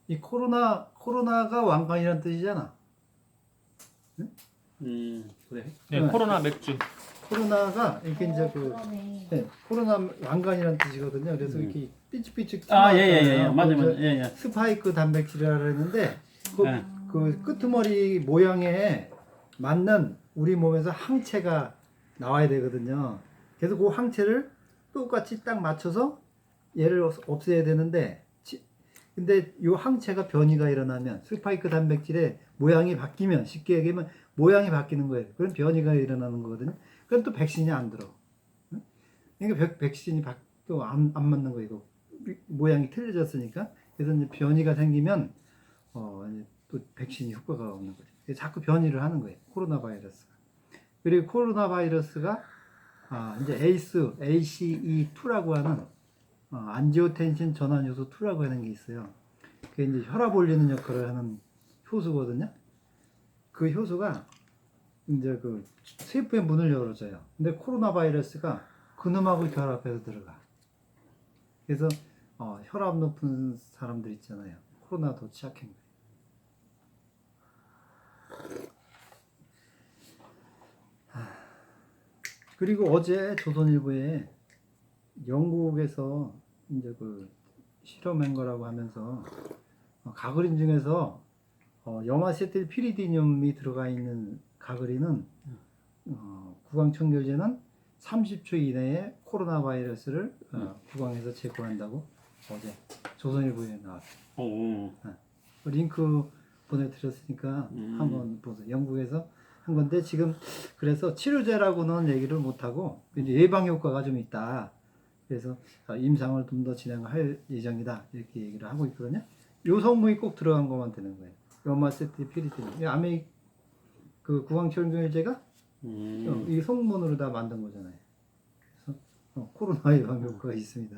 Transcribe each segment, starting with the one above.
이 코로나가 왕관이라는 뜻이잖아. 그래. 네, 네. 코로나 맥주. 코로나가 이렇게 이제 그러네. 네, 코로나 왕관이라는 뜻이거든요. 그래서 이렇게 삐죽삐죽 예예예 맞아요 거기서 맞아요 예예. 스파이크 단백질이라 그랬는데 네. 그 끄트머리 모양에 맞는 우리 몸에서 항체가 나와야 되거든요. 그래서 그 항체를 똑같이 딱 맞춰서 얘를 없애야 되는데 근데 이 항체가 변이가 일어나면 스파이크 단백질의 모양이 바뀌면 쉽게 얘기하면 모양이 바뀌는 거예요. 그럼 변이가 일어나는 거거든요. 그럼 또 백신이 안 들어. 그러니까 백신이 또 안 맞는 거예요. 이거 모양이 틀려졌으니까. 그래서 이제 변이가 생기면 이제 또 백신이 효과가 없는 거죠. 그래서 자꾸 변이를 하는 거예요. 코로나 바이러스가. 그리고 코로나 바이러스가 이제 ACE2라고 하는 안지오텐신 전환 요소 2라고 하는 게 있어요. 그게 이제 혈압 올리는 역할을 하는 효소거든요. 그 효소가 이제 그 세포의 문을 열어줘요. 근데 코로나 바이러스가 그놈하고 결합해서 들어가. 그래서 혈압 높은 사람들 있잖아요. 코로나도 취약한 거예요. 그리고 어제 조선일보에 영국에서 이제 그 실험한 거라고 하면서 가그린 중에서 염화세틸 피리디늄이 들어가 있는 가그린은 구강청결제는 30초 이내에 코로나 바이러스를 구강에서 제거한다고 어제 조선일보에 나왔어요. 링크 보내드렸으니까 한번 보세요. 영국에서 한 건데 지금 그래서 치료제라고는 얘기를 못하고 예방 효과가 좀 있다. 그래서 임상을 좀 더 진행할 예정이다 이렇게 얘기를 하고 있거든요. 요 성분이 꼭 들어간 것만 되는 거예요. 염화세틸 피리디늄. 아메 그 구강청결제가 이 성분으로 다 만든 거잖아요. 그래서 코로나 예방 효과가 있습니다.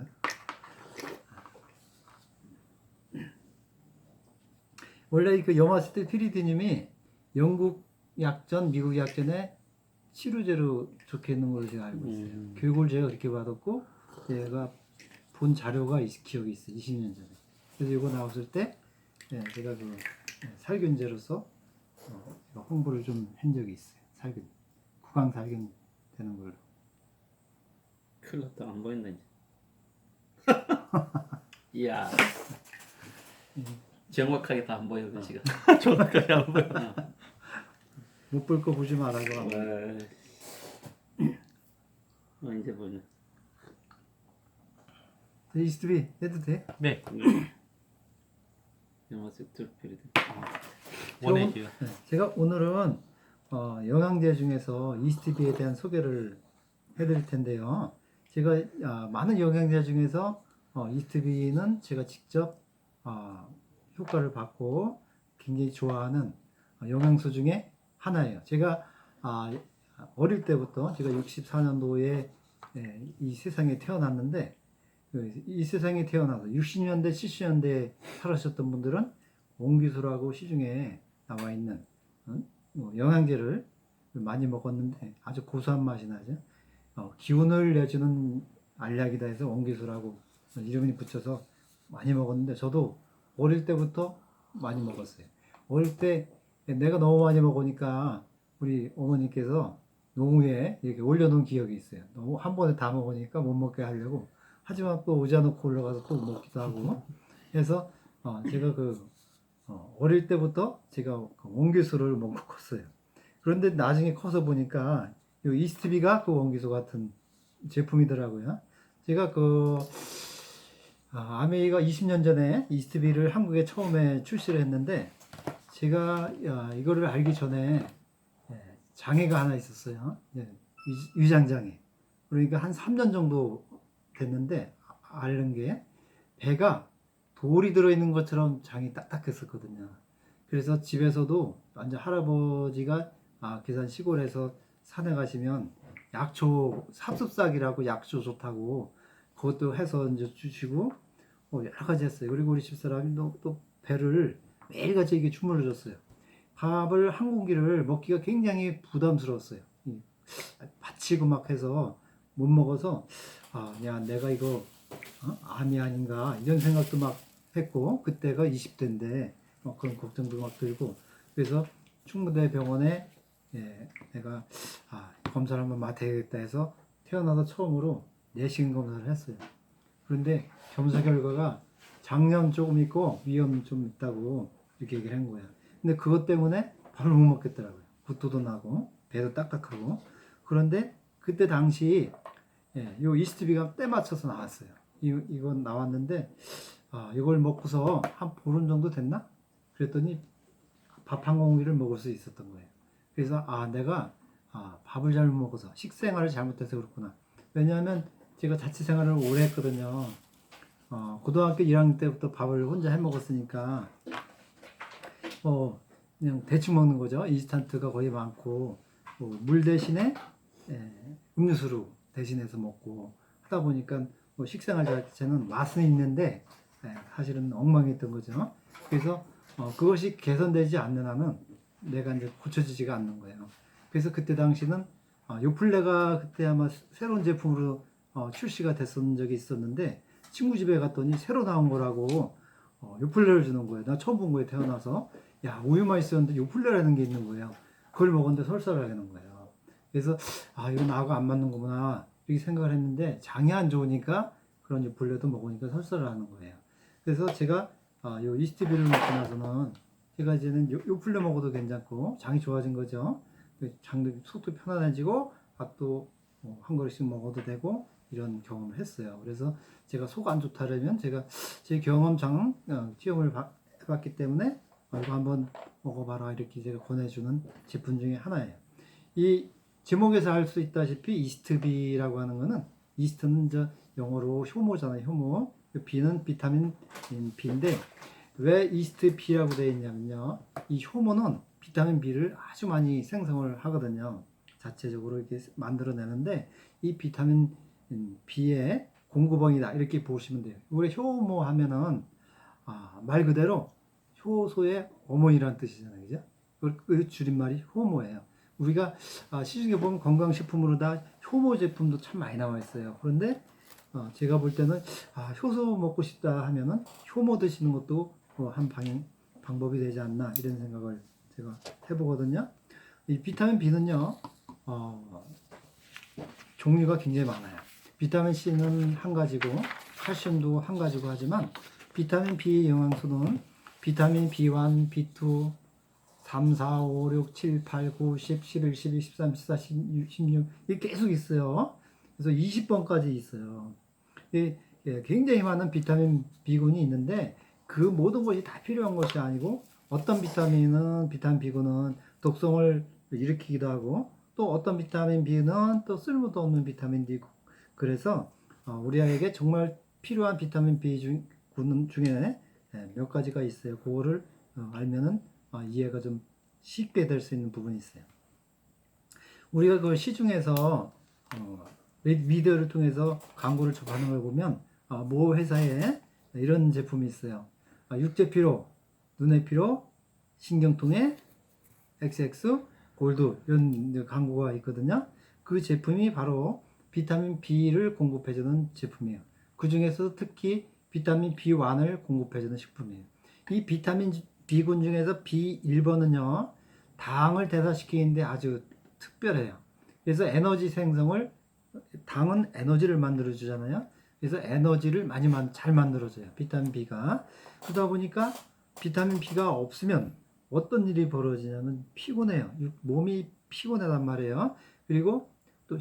원래 그 염화세틸 피리디늄이 영국 약전, 미국 약전에 치료제로 적혀 있는 걸로 제가 알고 있어요. 교육을 제가 그렇게 받았고, 제가 본 자료가 기억이 있어요. 20년 전에. 그래서 이거 나왔을 때, 제가 그 살균제로서 홍보를 좀 한 적이 있어요. 살균. 구강 살균 되는 걸로. 큰일 났다 안 보인다 이제. 이야. 정확하게 다 안 보여 그 시간. 정확하게 안 보여. 못 볼 거 보지 말라고. 이제 보네. 이스트비 해도 돼? 네. 염화세틸 피리디늄. 원의 기회. 제가 오늘은 영양제 중에서 이스트비에 대한 소개를 해드릴 텐데요. 제가 많은 영양제 중에서 이스트비는 제가 직접 효과를 받고 굉장히 좋아하는 영양소 중에 하나예요. 제가 어릴 때부터 제가 64년도에 이 세상에 태어났는데 이 세상에 태어나서 60년대, 70년대에 살아셨던 분들은 옹기수라고 시중에 나와 있는 영양제를 많이 먹었는데 아주 고소한 맛이 나죠. 기운을 내주는 알약이다 해서 옹기수라고 이름이 붙여서 많이 먹었는데 저도 어릴 때부터 많이 먹었어요. 어릴 때 내가 너무 많이 먹으니까 우리 어머니께서 농우에 이렇게 올려놓은 기억이 있어요. 너무 한 번에 다 먹으니까 못 먹게 하려고. 하지만 또 의자 놓고 올라가서 또 먹기도 하고. 그래서 제가 어릴 때부터 제가 옹기수를 먹고 컸어요. 그런데 나중에 커서 보니까 이 이스트비가 그 옹기수 같은 제품이더라고요. 제가 아메이가 20년 전에 이스트비를 한국에 처음에 출시를 했는데 제가 이거를 알기 전에 장애가 하나 있었어요. 위장장애. 그러니까 한 3년 정도 됐는데 앓는 게 배가 돌이 들어있는 것처럼 장이 딱딱했었거든요. 그래서 집에서도 완전 할아버지가 계산 시골에서 산에 가시면 약초 삽습삭이라고 약초 좋다고 그것도 해서 이제 주시고 여러 가지 했어요. 그리고 우리 집사람이 또 배를 매일같이 이게 주물러 줬어요. 밥을 한 공기를 먹기가 굉장히 부담스러웠어요. 받치고 막 해서 못 먹어서 야 내가 이거 암이 아닌가 이런 생각도 막 했고 그때가 20대인데 그런 걱정도 막 들고 그래서 충무대 병원에 내가 검사를 한번 맡아야겠다 해서 태어나서 처음으로 내시경 검사를 했어요. 그런데 검사 결과가 장염 조금 있고 위염 좀 있다고 이렇게 얘기를 한 거야. 근데 그것 때문에 밥을 못 먹겠더라고요. 구토도 나고 배도 딱딱하고. 그런데 그때 당시 요 이스트비가 때 맞춰서 나왔어요. 이건 나왔는데 이걸 먹고서 한 보름 정도 됐나? 그랬더니 밥 한 공기를 먹을 수 있었던 거예요. 그래서 내가 밥을 잘못 먹어서 식생활을 잘못해서 그렇구나. 왜냐하면 제가 자취생활을 오래 했거든요. 고등학교 1학년 때부터 밥을 혼자 해 먹었으니까 그냥 대충 먹는 거죠. 인스턴트가 거의 많고 물 대신에 음료수로 대신해서 먹고 하다 보니까 식생활 자체는 맛은 있는데 사실은 엉망이었던 거죠. 그래서 그것이 개선되지 않는 한은 내가 이제 고쳐지지가 않는 거예요. 그래서 그때 당시는 요플레가 그때 아마 새로운 제품으로 출시가 됐었던 적이 있었는데 친구 집에 갔더니 새로 나온 거라고 요플레를 주는 거예요. 나 처음 본 거예요. 태어나서 야 우유만 있었는데 요플레라는 게 있는 거예요. 그걸 먹었는데 설사를 하는 거예요. 그래서 이거 나하고 안 맞는 거구나 이렇게 생각을 했는데 장이 안 좋으니까 그런 요플레도 먹으니까 설사를 하는 거예요. 그래서 제가 요 이스트비를 먹고 나서는 제가 이제는 요플레 먹어도 괜찮고 장이 좋아진 거죠. 장도 속도 편안해지고 밥도 한 그릇씩 먹어도 되고 이런 경험을 했어요. 그래서 제가 속 안 좋다면 제가 제 경험장 체험을 해봤기 때문에 이거 한번 먹어봐라 이렇게 제가 권해주는 제품 중에 하나예요. 이 제목에서 알 수 있다시피 이스트비라고 하는 거는 이스트는 저 영어로 효모잖아요. 효모. B는 비타민 B인데 왜 이스트 B라고 되어 있냐면요. 이 효모는 비타민 B를 아주 많이 생성을 하거든요. 자체적으로 이렇게 만들어내는데 이 비타민 B의 공급원이다 이렇게 보시면 돼요. 우리 효모 하면은 말 그대로 효소의 어머니라는 뜻이잖아요. 그죠? 그 줄임말이 효모예요. 우리가 시중에 보면 건강식품으로 다 효모 제품도 참 많이 나와 있어요. 그런데 제가 볼 때는 효소 먹고 싶다 하면은 효모 드시는 것도 한 방법이 되지 않나 이런 생각을 제가 해보거든요. 이 비타민 B는요 종류가 굉장히 많아요. 비타민 C는 한 가지고 칼슘도 한 가지고 하지만 비타민 B 영양소는 비타민 B1, B2, 3, 4, 5, 6, 7, 8, 9, 10, 11, 12, 13, 14, 16 이게 계속 있어요. 그래서 20번까지 있어요. 굉장히 많은 비타민 B군이 있는데 그 모든 것이 다 필요한 것이 아니고 어떤 비타민 B군은 독성을 일으키기도 하고 또 어떤 비타민 B는 또 쓸모도 없는 비타민 D고 그래서 우리에게 정말 필요한 비타민 B군 중에 몇 가지가 있어요. 그거를 알면은 이해가 좀 쉽게 될 수 있는 부분이 있어요. 우리가 그 시중에서 미디어를 통해서 광고를 접하는 걸 보면 모 회사에 이런 제품이 있어요. 육체 피로, 눈의 피로, 신경통에 XX 골드 이런 광고가 있거든요. 그 제품이 바로 비타민 B를 공급해주는 제품이에요. 그 중에서 특히 비타민 B1을 공급해주는 식품이에요. 이 비타민 B군 중에서 B1번은요 당을 대사시키는데 아주 특별해요. 그래서 에너지 생성을 당은 에너지를 만들어 주잖아요. 그래서 에너지를 많이 잘 만들어줘요. 비타민 B가. 그러다 보니까 비타민 B가 없으면 어떤 일이 벌어지냐면 피곤해요. 몸이 피곤하단 말이에요. 그리고 또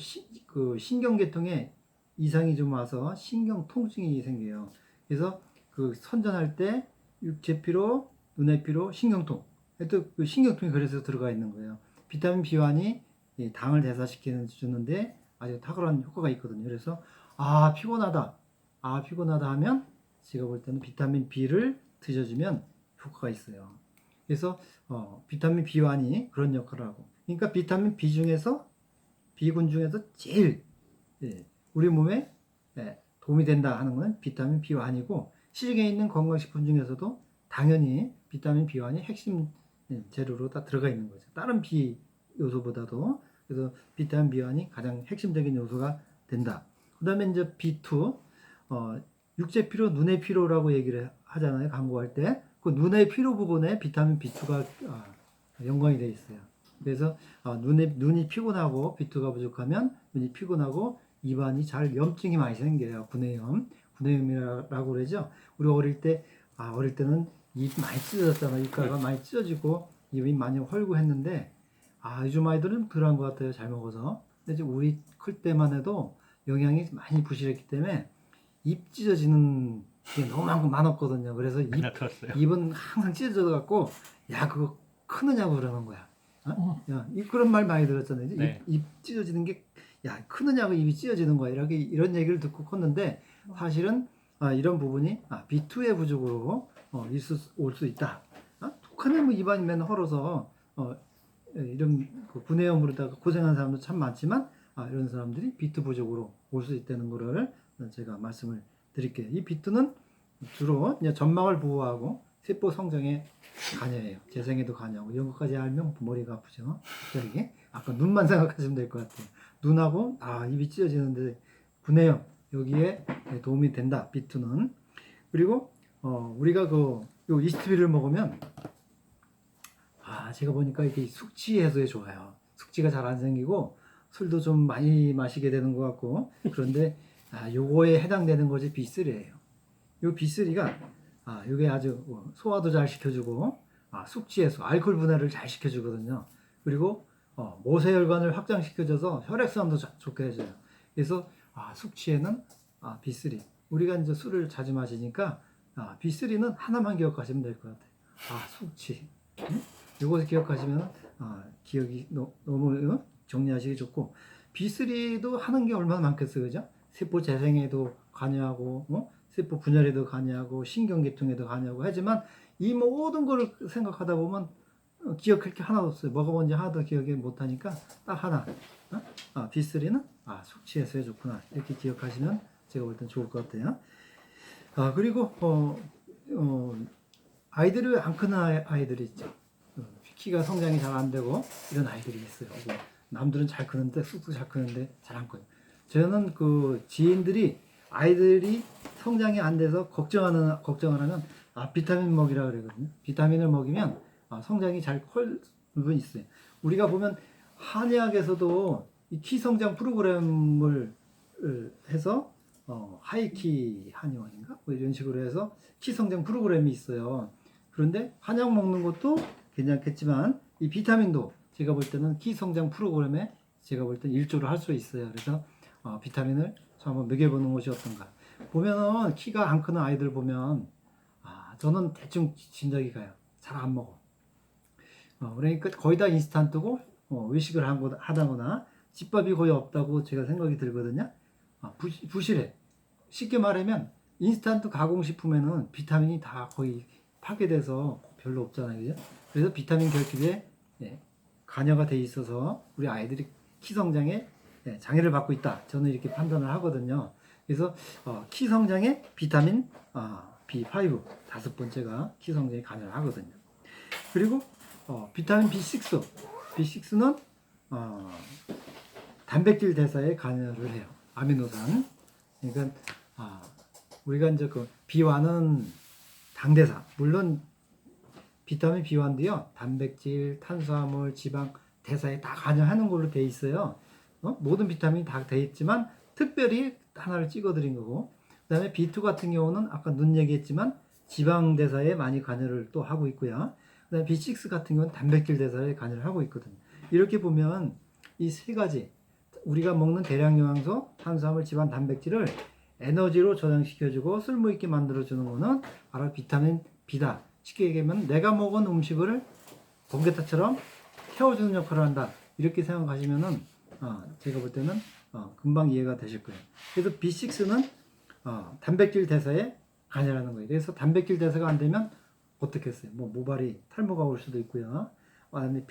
그 신경계통에 이상이 좀 와서 신경 통증이 생겨요. 그래서 그 선전할 때 육체 피로, 눈의 피로, 신경통. 또 그 신경통이 그래서 들어가 있는 거예요. 비타민 B1이 당을 대사시키는 주는데 아주 탁월한 효과가 있거든요. 그래서 피곤하다. 피곤하다 하면 제가 볼 때는 비타민 B를 드셔주면 효과가 있어요. 그래서 비타민 B1이 그런 역할을 하고 그러니까 비타민 B 중에서 B군 중에서 제일 우리 몸에 도움이 된다 하는 건 비타민 B1이고 시중에 있는 건강식품 중에서도 당연히 비타민 B1이 핵심 재료로 다 들어가 있는 거죠. 다른 B 요소보다도. 그래서 비타민 B1이 가장 핵심적인 요소가 된다. 그 다음에 이제 B2 육체 피로, 눈의 피로라고 얘기를 하잖아요. 광고할 때. 그 눈의 피로 부분에 비타민 B2가 연관이 되어 있어요. 그래서 눈이 피곤하고 B2가 부족하면 눈이 피곤하고 입안이 잘 염증이 많이 생겨요. 구내염이라고 그러죠. 우리 어릴 때는 입 많이 찢어졌잖아요. 입가가 많이 찢어지고 입이 많이 헐고 했는데 요즘 아이들은 덜한 것 같아요. 잘 먹어서. 근데 이제 우리 클 때만 해도 영양이 많이 부실했기 때문에 입 찢어지는 게 너무 많았거든요. 그래서 들었어요. 입은 항상 찢어져 갖고 야 그거 크느냐고 그러는 거야. 야, 그런 말 많이 들었잖아요. 네. 입 찢어지는 게 야 크느냐고 입이 찢어지는 거야. 이런 얘기를 듣고 컸는데 사실은 이런 부분이 B2의 부족으로 올 수 있다. 독하면 뭐 입안이 맨날 헐어서 이런 그 구내염으로다가 고생하는 사람도 참 많지만 이런 사람들이 B2 부족으로 올 수 있다는 거를 제가 말씀을 드릴게요. 이 B2는 주로 이제 점막을 보호하고 세포 성장에 관여해요. 재생에도 관여하고 이런 것까지 알면 머리가 아프죠. 갑자기 아까 눈만 생각하시면 될 것 같아요. 눈하고 입이 찢어지는데 구내염 여기에 도움이 된다. B2는 그리고 우리가 요 이스트비를 먹으면 제가 보니까 이게 숙취 해소에 좋아요. 숙취가 잘 안 생기고 술도 좀 많이 마시게 되는 것 같고 그런데 요거에 해당되는 것이 B3예요. 요 B3가 요게 아주 소화도 잘 시켜주고 숙취 해소, 알코올 분해를 잘 시켜주거든요. 그리고 모세혈관을 확장시켜줘서 혈액순환도 좋게 해줘요. 그래서 숙취에는 B3. 우리가 이제 술을 자주 마시니까 B3는 하나만 기억하시면 될 것 같아요. 숙취. 이것을 기억하시면 기억이 너무 정리하시기 좋고 B3도 하는 게 얼마나 많겠어요, 그죠? 세포 재생에도 관여하고 세포 분열에도 관여하고 신경계통에도 관여하고 하지만 이 모든 걸 생각하다 보면 기억할 게 하나도 없어요. 뭐가 뭔지 하나도 기억이 못하니까 딱 하나. B3는 숙취 해소에 좋구나 이렇게 기억하시면 제가 볼 땐 좋을 것 같아요. 그리고 아이들이 안 크는 아이들이 있죠. 키가 성장이 잘 안 되고 이런 아이들이 있어요. 남들은 잘 크는데 쑥쑥 잘 크는데 잘 안 커요. 저는 그 지인들이 아이들이 성장이 안 돼서 걱정을 하면 비타민 먹이라 그러거든요. 비타민을 먹이면 성장이 잘 클 부분이 있어요. 우리가 보면 한의학에서도 이 키 성장 프로그램을 해서 하이키 한의원인가 뭐 이런 식으로 해서 키 성장 프로그램이 있어요. 그런데 한약 먹는 것도 괜찮겠지만 이 비타민도 제가 볼 때는 키 성장 프로그램에 제가 볼 때는 일조를 할 수 있어요. 그래서 비타민을 한번 먹여보는 것이 어떤가. 보면은 키가 안 크는 아이들 보면 저는 대충 진작이 가요. 잘 안 먹어. 그러니까 거의 다 인스턴트고 외식을 하다거나 집밥이 거의 없다고 제가 생각이 들거든요. 부실해. 쉽게 말하면 인스턴트 가공식품에는 비타민이 다 거의 파괴돼서 별로 없잖아요. 그죠? 그래서 비타민 결핍에 관여가 돼 있어서 우리 아이들이 키 성장에 장애를 받고 있다. 저는 이렇게 판단을 하거든요. 그래서 키 성장에 비타민 B5 다섯 번째가 키 성장에 관여를 하거든요. 그리고 비타민 B6, B6는 단백질 대사에 관여를 해요. 아미노산. 그러니까 우리가 이제 그 B1은 당대사. 물론 비타민 B1도요. 단백질, 탄수화물, 지방 대사에 다 관여하는 걸로 돼 있어요. 모든 비타민이 다 돼 있지만 특별히 하나를 찍어드린 거고 그다음에 B2 같은 경우는 아까 눈 얘기했지만 지방 대사에 많이 관여를 또 하고 있고요. 그다음에 B6 같은 경우는 단백질 대사에 관여를 하고 있거든요. 이렇게 보면 이 세 가지 우리가 먹는 대량 영양소, 탄수화물, 지방, 단백질을 에너지로 저장시켜주고 쓸모있게 만들어주는 거는 바로 비타민 B다. 쉽게 얘기하면 내가 먹은 음식을 번개타처럼 태워주는 역할을 한다. 이렇게 생각하시면은 제가 볼 때는 금방 이해가 되실 거예요. 그래서 B6는 단백질 대사에 관여하는 거예요. 그래서 단백질 대사가 안 되면 어떻게 했어요? 뭐 모발이 탈모가 올 수도 있고요. 아니면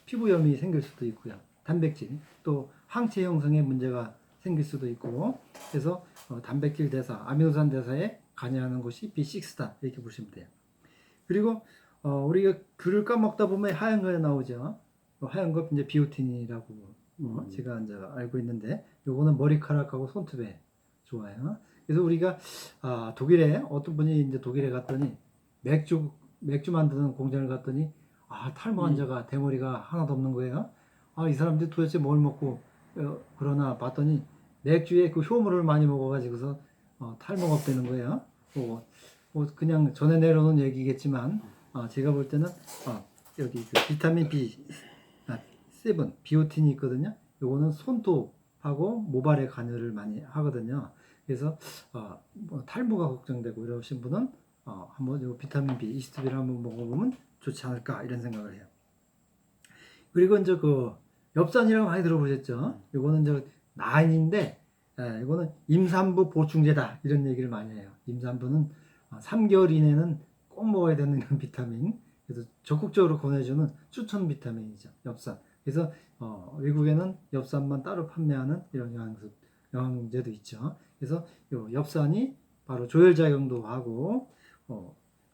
피부염이 생길 수도 있고요. 단백질 또 항체 형성에 문제가 생길 수도 있고 그래서 단백질 대사, 아미노산 대사에 관여하는 것이 B6다 이렇게 보시면 돼요. 그리고 우리가 귤을 까먹다 보면 하얀 거 나오죠. 하얀 거 이제 비오틴이라고 제가 이제 알고 있는데 요거는 머리카락하고 손톱에 좋아요. 그래서 우리가 독일에 어떤 분이 이제 독일에 갔더니 맥주 만드는 공장을 갔더니 탈모 환자가 대머리가 하나도 없는 거예요. 이 사람들이 도대체 뭘 먹고 그러나 봤더니 맥주에 그 효모를 많이 먹어가지고서 탈모가 없다는 거예요. 뭐 그냥 전에 내려놓은 얘기겠지만 제가 볼 때는 여기 그 비타민 B7 비오틴이 있거든요. 요거는 손톱하고 모발에 관여를 많이 하거든요. 그래서 뭐 탈모가 걱정되고 이러신 분은 한번 요 비타민 B 이스트비를 한번 먹어보면 좋지 않을까 이런 생각을 해요. 그리고 이제 그 엽산이라고 많이 들어보셨죠? 요거는 이제 나인인데 이거는 임산부 보충제다 이런 얘기를 많이 해요. 임산부는 3개월 이내는 꼭 먹어야 되는 비타민. 그래서 적극적으로 권해주는 추천 비타민이죠. 엽산. 그래서 외국에는 엽산만 따로 판매하는 이런 영양제도 있죠. 그래서 요 엽산이 바로 조혈작용도 하고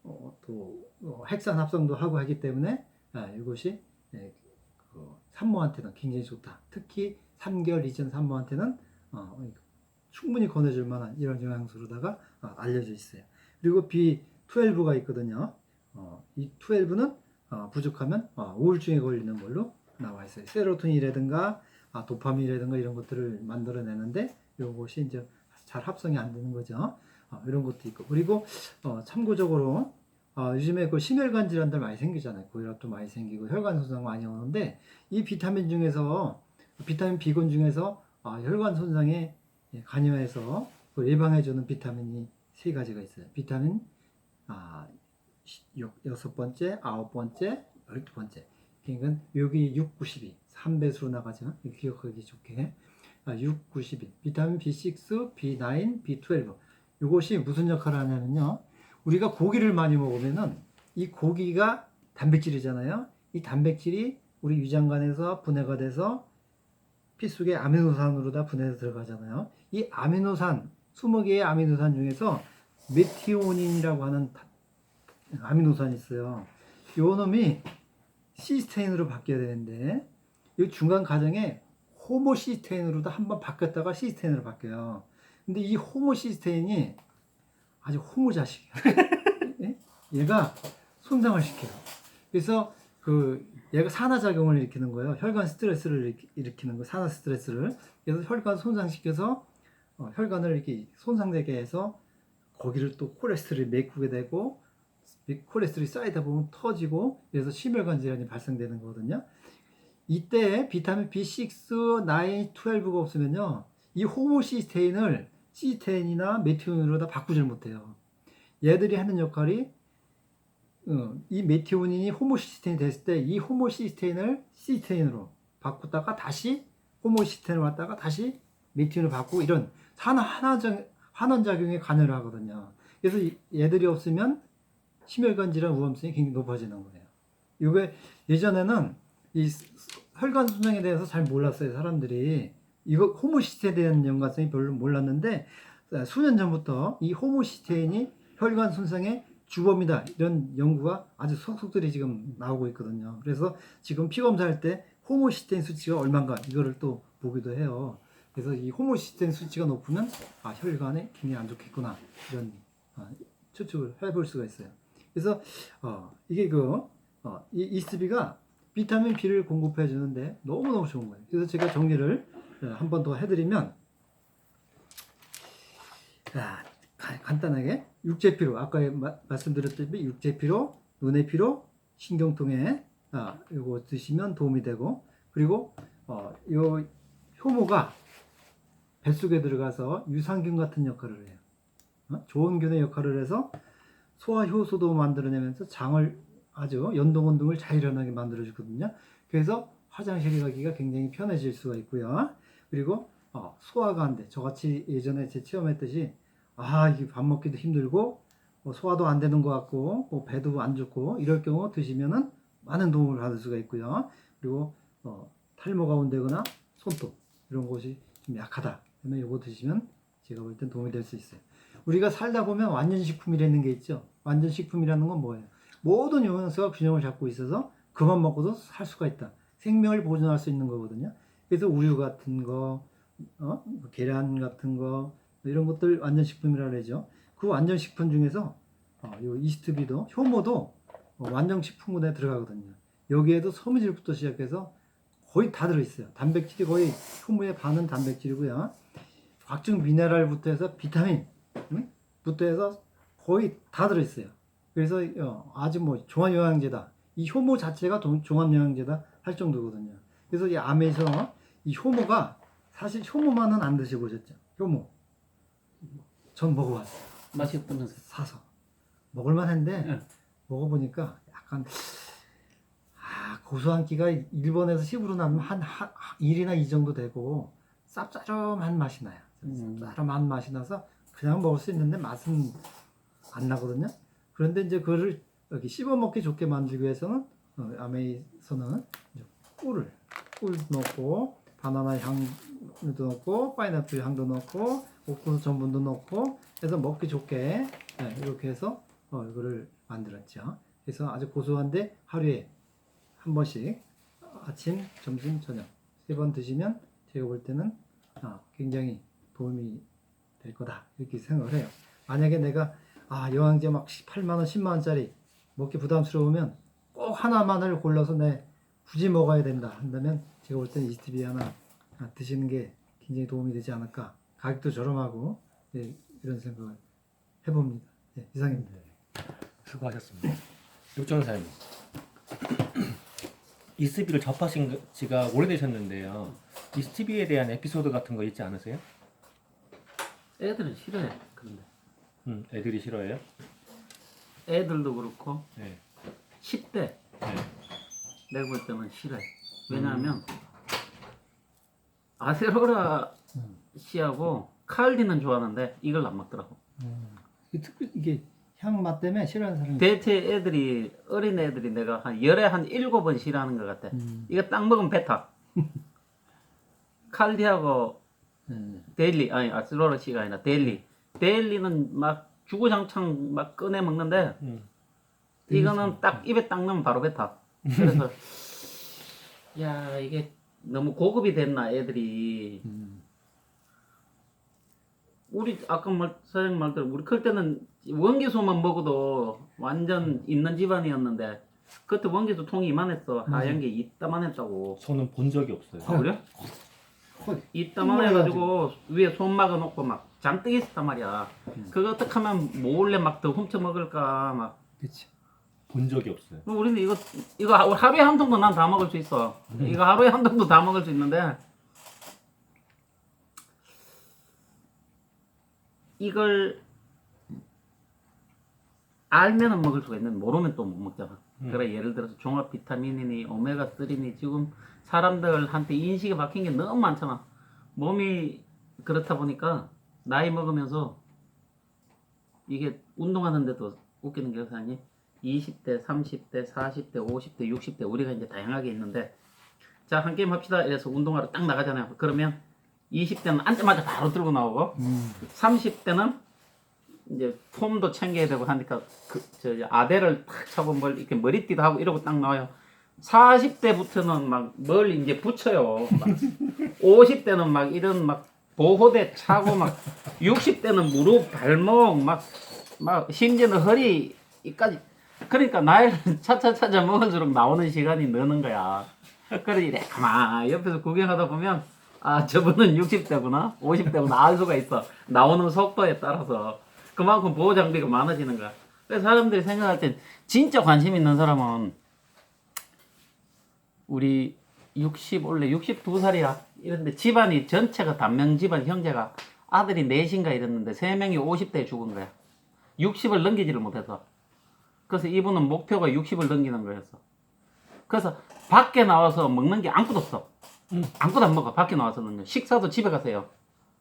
또 핵산 합성도 하고 하기 때문에 이것이 산모한테는 굉장히 좋다. 특히 3개월 이전 산모한테는 충분히 권해줄 만한 이런 영양소로다가 알려져 있어요. 그리고 B12가 있거든요. 이 12는 부족하면 우울증에 걸리는 걸로 나와 있어요. 세로토닌이라든가 도파민이라든가 이런 것들을 만들어내는데 이것이 이제 잘 합성이 안 되는 거죠. 이런 것도 있고 그리고 참고적으로 요즘에 그 심혈관 질환들 많이 생기잖아요. 고혈압도 많이 생기고 혈관 손상 많이 오는데 이 비타민 중에서 비타민 B군 중에서 혈관 손상에 관여해서 예방해주는 비타민이 3가지가 있어요. 비타민 6번째, 9번째, 12번째. 그러니까 여기 6, 92 3배수로 나가죠. 기억하기 좋게 6, 92 비타민 B6, B9, B12 이것이 무슨 역할을 하냐면요. 우리가 고기를 많이 먹으면은 이 고기가 단백질이잖아요. 이 단백질이 우리 위장관에서 분해가 돼서 피 속에 아미노산으로 다 분해해서 들어가잖아요. 이 아미노산 20개의 아미노산 중에서 메티오닌이라고 하는 아미노산이 있어요. 요 놈이 시스테인으로 바뀌어야 되는데 이 중간 과정에 호모시스테인으로도 한번 바뀌었다가 시스테인으로 바뀌어요. 근데 이 호모시스테인이 아주 호모자식이야. 얘가 손상을 시켜요. 그래서 얘가 산화작용을 일으키는 거예요. 혈관 스트레스를 일으키는 거, 산화 스트레스를. 그래서 혈관 손상시켜서 혈관을 이렇게 손상되게 해서 거기를 또 콜레스테롤이 메꾸게 되고 콜레스테롤이 쌓이다 보면 터지고 그래서 심혈관 질환이 발생되는 거거든요. 이때 비타민 B6, 9, 12가 없으면요. 이 호모시스테인을 시스테인이나 메티오닌으로 다 바꾸질 못해요. 얘들이 하는 역할이 이 메티오닌이 호모시스테인이 됐을 때 이 호모시스테인을 시스테인으로 바꾸다가 다시 호모시스테인을 왔다가 다시 메티오닌을 바꾸고 이런 환원작용에 관여를 하거든요. 그래서 얘들이 없으면 심혈관 질환 위험성이 굉장히 높아지는 거예요. 이게 예전에는 이 혈관 손상에 대해서 잘 몰랐어요. 사람들이 이거 호모시스테인에 대한 연관성이 별로 몰랐는데 수년 전부터 이 호모시스테인이 혈관 손상의 주범이다 이런 연구가 아주 속속들이 지금 나오고 있거든요. 그래서 지금 피 검사할 때 호모시스테인 수치가 얼마인가 이거를 또 보기도 해요. 그래서 이 호모시스테인 수치가 높으면 혈관에 굉장히 안 좋겠구나 이런 추측을 해볼 수가 있어요. 그래서 이게 이 이스비가 비타민 B를 공급해 주는데 너무너무 좋은 거예요. 그래서 제가 정리를 한 번 더 해드리면 간단하게 육체피로 아까 말씀드렸듯이 육체피로, 눈의 피로, 신경통에 이거 드시면 도움이 되고 그리고 요 효모가 뱃속에 들어가서 유산균 같은 역할을 해요. 좋은 균의 역할을 해서 소화 효소도 만들어내면서 장을 아주 연동운 등을 잘 일어나게 만들어주거든요. 그래서 화장실에 가기가 굉장히 편해질 수가 있고요. 그리고 소화가 안 돼. 저같이 예전에 제 체험했듯이 이게 밥 먹기도 힘들고 소화도 안 되는 것 같고 배도 안 좋고 이럴 경우 드시면은 많은 도움을 받을 수가 있고요. 그리고 탈모가 온다거나 손톱 이런 것이 좀 약하다. 그러면 이거 드시면 제가 볼 땐 도움이 될 수 있어요. 우리가 살다 보면 완전식품이라는 게 있죠. 완전식품이라는 건 뭐예요? 모든 영양소가 균형을 잡고 있어서 그만 먹고도 살 수가 있다. 생명을 보존할 수 있는 거거든요. 그래서 우유 같은 거, 계란 같은 거, 이런 것들 완전식품이라고 그러죠. 그 완전식품 중에서 요 이스트비도 효모도 완전식품군에 들어가거든요. 여기에도 섬유질부터 시작해서 거의 다 들어있어요. 단백질이 거의 효모의 반은 단백질이고요. 각종 미네랄부터 해서 비타민 부터 해서 거의 다 들어있어요. 그래서 아주 뭐 종합영양제다. 이 효모 자체가 종합영양제다 할 정도거든요. 그래서 이 암에서 이 효모가 사실 효모만은 안 드셔보셨죠? 효모. 전 먹어봤어요. 맛이 어떠면서? 사서. 먹을만한데 응. 먹어보니까 약간 고소한 기가 1번에서 10으로 나면 한 1이나 2 정도 되고 쌉싸름한 맛이 나요. 쌉싸름한 맛이 나서 그냥 먹을 수 있는데 맛은 안 나거든요. 그런데 이제 그거를 이렇게 씹어 먹기 좋게 만들기 위해서는 아메이서는 꿀 넣고 바나나 향도 넣고 파인애플 향도 넣고 옥수수 전분도 넣고 해서 먹기 좋게 이렇게 해서 이거를 만들었죠. 그래서 아주 고소한데 하루에 한 번씩 아침, 점심, 저녁 3번 드시면 제가 볼 때는 굉장히 도움이 될 거다 이렇게 생각을 해요. 만약에 내가 영양제 막 8만 원, 10만 원짜리 먹기 부담스러우면 꼭 하나만을 골라서 굳이 먹어야 된다 한다면 제가 볼 때는 이스티비 하나 드시는 게 굉장히 도움이 되지 않을까. 가격도 저렴하고 이런 생각을 해봅니다. 이상입니다. 수고하셨습니다. 육정 사님, 이스비를 접하신 지가 오래되셨는데요. 이스티비에 대한 에피소드 같은 거 있지 않으세요? 애들은 싫어해. 그런데 애들이 싫어해요? 애들도 그렇고 네. 10대 네. 내가 볼 때는 싫어해. 왜냐하면 아세로라 씨하고 칼디는 좋아하는데 이걸 안 먹더라고. 특히 이게 향 맛 때문에 싫어하는 사람이 대체 애들이 어린 애들이 내가 한 열에 한 7번 싫어하는 것 같아. 이거 딱 먹으면 뱉어. 칼디하고 데일리 아니 아스로라 씨가 아니라 데일리는 막 주구장창 막 꺼내 먹는데 이거는 딱 입에 딱 넣으면 바로 뱉어. 그래서 야 이게 너무 고급이 됐나 애들이. 우리 아까 사장님 말대로 우리 클 때는 원기소만 먹어도 완전 있는 집안이었는데 그때 원기소 통이 이만했어. 하얀 게 이따만했다고. 저는 본 적이 없어요. 아 그래? 헐, 이따만해가지고 위에 손 막아놓고 막 잔뜩 있었단 말이야. 그거 어떻게 하면 몰래 막 더 훔쳐 먹을까 막. 그치. 본 적이 없어요. 우리는 이거 하루에 한 통도 난 다 먹을 수 있어. 이거 하루에 한 통도 다 먹을 수 있는데 이걸 알면은 먹을 수가 있는데 모르면 또 못 먹잖아. 그래 예를 들어서 종합 비타민이니 오메가 3니 지금 사람들한테 인식이 바뀐 게 너무 많잖아. 몸이 그렇다 보니까 나이 먹으면서 이게 운동하는데도 웃기는 게 사장님 20대, 30대, 40대, 50대, 60대 우리가 이제 다양하게 있는데 자 한 게임 합시다 이래서 운동하러 딱 나가잖아요. 그러면 20대는 앉자마자 바로 들고 나오고 30대는 이제 폼도 챙겨야 되고 하니까 아대를 탁 차고 뭘 이렇게 머리띠도 하고 이러고 딱 나와요. 40대부터는 막 뭘 이제 붙여요. 50대는 막 이런 막 보호대 차고 막 60대는 무릎, 발목 막 심지어는 허리까지. 그러니까 나이를 차차차차 먹을수록 나오는 시간이 느는 거야. 그래 이래 가만 옆에서 구경하다 보면 저분은 60대구나 50대구나 알 수가 있어. 나오는 속도에 따라서 그만큼 보호 장비가 많아지는 거야. 그래서 사람들이 생각할 땐 진짜 관심 있는 사람은 우리 원래 62살이야 이런데 집안이 전체가 단명 집안 형제가 아들이 넷인가 이랬는데 3명이 50대에 죽은 거야. 60을 넘기지를 못해서. 그래서 이분은 목표가 60을 넘기는 거였어. 그래서 밖에 나와서 먹는 게 아무것도 없어. 아무것도 안 먹어. 밖에 나와서는요. 식사도 집에 가서 해요.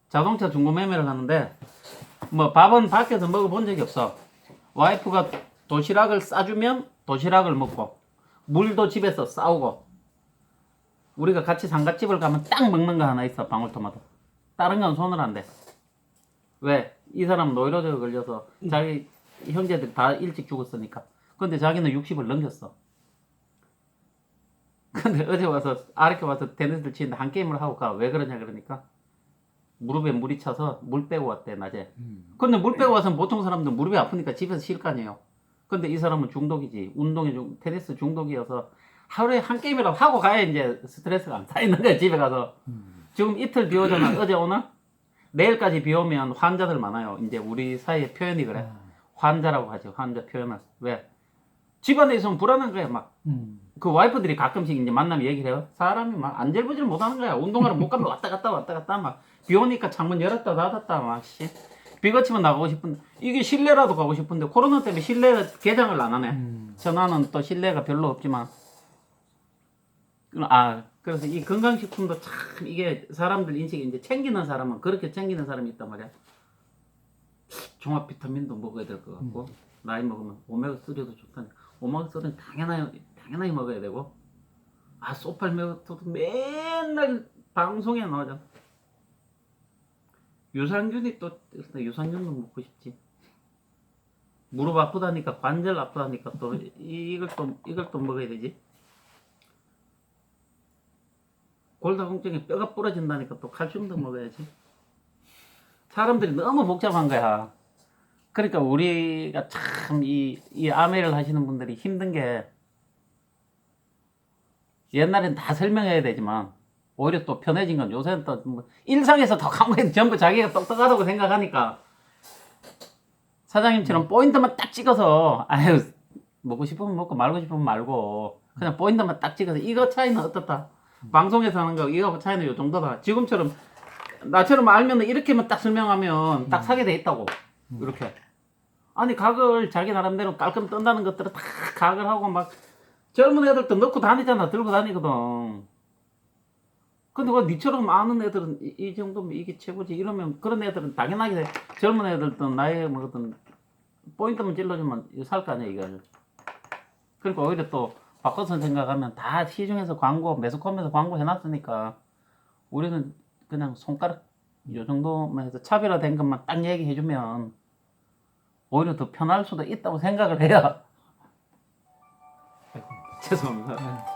자동차 중고 매매를 하는데 뭐 밥은 밖에서 먹어본 적이 없어. 와이프가 도시락을 싸주면 도시락을 먹고 물도 집에서 싸우고 우리가 같이 상갓집을 가면 딱 먹는 거 하나 있어. 방울토마토. 다른 건 손을 안 대. 왜? 이 사람은 노이로제가 걸려서 자기 형제들 다 일찍 죽었으니까. 근데 자기는 60을 넘겼어. 근데 어제 와서 아르케 와서 테니스를 치는데 한 게임을 하고 가. 왜 그러냐 그러니까 무릎에 물이 차서 물 빼고 왔대 낮에. 근데 물 빼고 와서 보통 사람들 무릎이 아프니까 집에서 쉴 거 아니에요. 근데 이 사람은 중독이지. 테니스 중독이어서 하루에 한 게임이라도 하고 가야 이제 스트레스가 안 쌓이는 거야 집에 가서. 지금 이틀 비 오잖아. 어제 오늘 내일까지 비 오면 환자들 많아요. 이제 우리 사이에 표현이 그래. 환자라고 하죠. 환자 표현을. 왜? 집안에 있으면 불안한 거야. 막 그 와이프들이 가끔씩 이제 만나면 얘기를 해요. 사람이 막 안절부절 못 하는 거야. 운동하러 못 가면 왔다 갔다 막 비 오니까 창문 열었다 닫았다 막 씨. 비 그치면 나가고 싶은데 이게 실내라도 가고 싶은데 코로나 때문에 실내 개장을 안 하네. 전화는 또 실내가 별로 없지만 그래서 이 건강식품도 참 이게 사람들 인식에 이제 챙기는 사람은 그렇게 챙기는 사람이 있단 말이야. 종합 비타민도 먹어야 될 것 같고 나이 먹으면 오메가3도 좋다니. 오메가3는 당연히 먹어야 되고 소팔메토도 맨날 방송에 나오잖아. 유산균이 또 유산균도 먹고 싶지. 무릎 아프다니까 관절 아프다니까 또 이걸 또 먹어야 되지. 골다공증에 뼈가 부러진다니까 또 칼슘도 먹어야지. 사람들이 너무 복잡한 거야. 그러니까 우리가 참 이 아메를 하시는 분들이 힘든 게 옛날엔 다 설명해야 되지만 오히려 또 편해진 건 요새는 또 뭐 일상에서 더 강하게 전부 자기가 똑똑하다고 생각하니까 사장님처럼 포인트만 딱 찍어서 아유 먹고 싶으면 먹고 말고 싶으면 말고 그냥 포인트만 딱 찍어서 이거 차이는 어떻다. 방송에서 하는 거 이거 차이는 요 정도다. 지금처럼 나처럼 알면 이렇게만 딱 설명하면 딱 사게 돼 있다고. 이렇게. 아니 각을 자기 나름대로 깔끔 뜬다는 것들을 다 각을 하고 막 젊은 애들도 넣고 다니잖아. 들고 다니거든. 근데 왜 니처럼 아는 애들은 이 정도면 이게 최고지. 이러면 그런 애들은 당연하게 젊은 애들도 나이에 먹었던 포인트만 찔러주면 살 거 아니야 이걸. 그러니까 오히려 또 바꿔서 생각하면 다 시중에서 광고 매스컴에서 광고 해놨으니까 우리는 그냥 손가락 요 정도만 해서 차별화된 것만 딱 얘기해주면 오히려 더 편할 수도 있다고 생각을 해야. 죄송합니다.